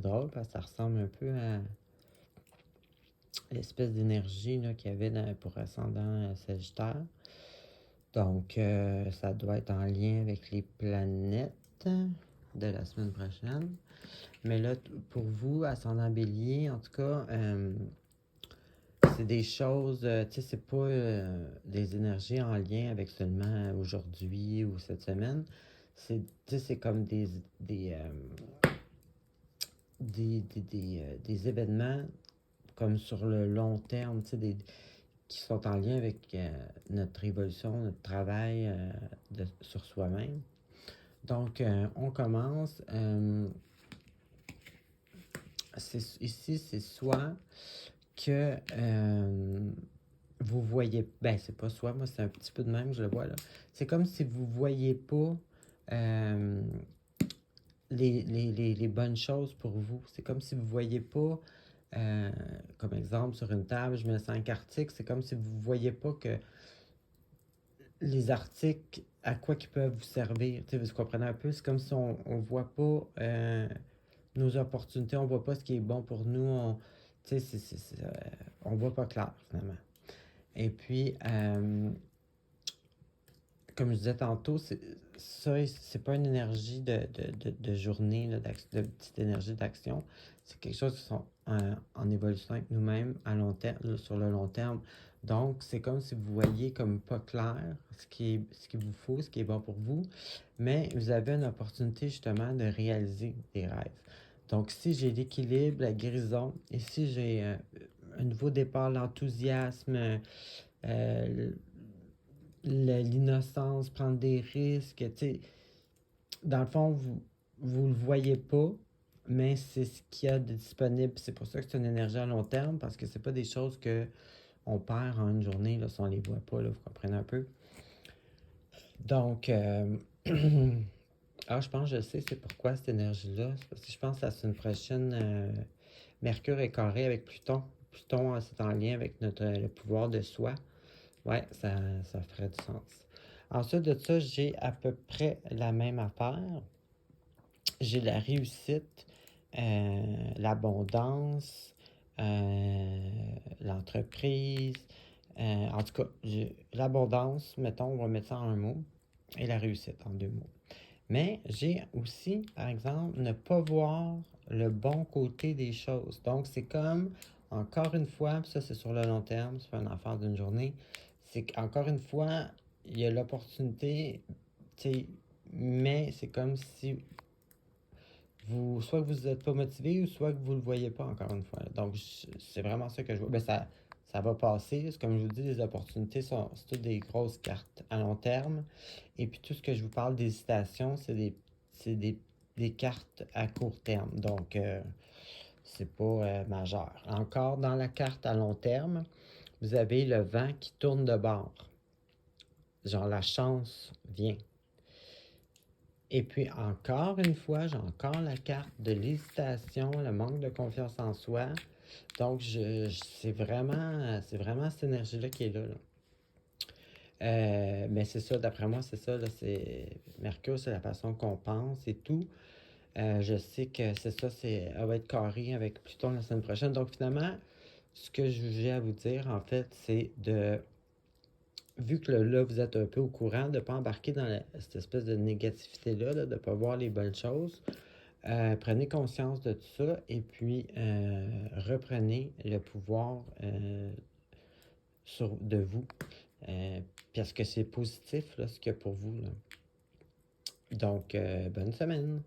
drôle parce que ça ressemble un peu à l'espèce d'énergie qu'il y avait pour ascendant Sagittaire. Donc, ça doit être en lien avec les planètes de la semaine prochaine. Mais là, pour vous, ascendant Bélier, en tout cas, c'est des choses, tu sais, c'est pas des énergies en lien avec seulement aujourd'hui ou cette semaine. C'est, tu sais, c'est comme des événements comme sur le long terme, tu sais, qui sont en lien avec notre évolution, notre travail sur soi-même. Donc, on commence. Ici, c'est soit que vous voyez... Ben, c'est pas soit, moi, c'est un petit peu de même, je le vois là. C'est comme si vous voyez pas les bonnes choses pour vous. C'est comme si vous voyez pas... comme exemple, sur une table, je mets 5 articles. C'est comme si vous ne voyez pas que les articles, à quoi ils peuvent vous servir. T'sais, vous comprenez un peu? C'est comme si on ne voit pas nos opportunités, on ne voit pas ce qui est bon pour nous. On ne voit pas clair, finalement. Et puis, comme je disais tantôt, c'est pas une énergie de journée, là, de petite énergie d'action. C'est quelque chose qui sont en évolution avec nous-mêmes à long terme, sur le long terme. Donc, c'est comme si vous voyez comme pas clair ce qu'il vous faut, ce qui est bon pour vous, mais vous avez une opportunité justement de réaliser des rêves. Donc, si j'ai l'équilibre, la guérison, et si j'ai un nouveau départ, l'enthousiasme, euh, l'innocence, prendre des risques, tu sais, dans le fond, vous le voyez pas, mais c'est ce qu'il y a de disponible. C'est pour ça que c'est une énergie à long terme, parce que c'est pas des choses que on perd en une journée, là, si on les voit pas, là, vous comprenez un peu. Donc, je pense que je sais c'est pourquoi cette énergie-là. C'est parce que je pense que la semaine prochaine, Mercure est carré avec Pluton. Pluton, c'est en lien avec le pouvoir de soi. Ouais, ça ferait du sens. Ensuite de ça, j'ai à peu près la même affaire. J'ai la réussite, l'abondance, l'entreprise. En tout cas, l'abondance, mettons, on va mettre ça en un mot, et la réussite en deux mots. Mais j'ai aussi, par exemple, ne pas voir le bon côté des choses. Donc, c'est comme, encore une fois, ça c'est sur le long terme, c'est pas une affaire d'une journée, c'est qu'encore une fois, il y a l'opportunité, tu sais, mais c'est comme si soit que vous n'êtes pas motivé ou soit que vous ne le voyez pas, encore une fois. Donc, c'est vraiment ça que je vois. Ben, ça va passer. Comme je vous dis, les opportunités c'est toutes des grosses cartes à long terme. Et puis, tout ce que je vous parle d'hésitation, c'est des cartes à court terme. Donc, c'est pas majeur. Encore dans la carte à long terme, vous avez le vent qui tourne de bord. Genre, la chance vient. Et puis encore une fois, j'ai encore la carte de l'hésitation, le manque de confiance en soi. Donc, c'est vraiment cette énergie-là qui est là. Mais c'est ça, d'après moi, c'est ça. Là, Mercure, c'est la façon qu'on pense et tout. Je sais que c'est ça, elle va être carré avec Pluton la semaine prochaine. Donc, finalement, ce que j'ai à vous dire, en fait, c'est vu que là, vous êtes un peu au courant, de ne pas embarquer dans cette espèce de négativité-là, de ne pas voir les bonnes choses. Prenez conscience de tout ça et puis reprenez le pouvoir de vous. Parce que c'est positif là, ce qu'il y a pour vous. Là. Donc, bonne semaine!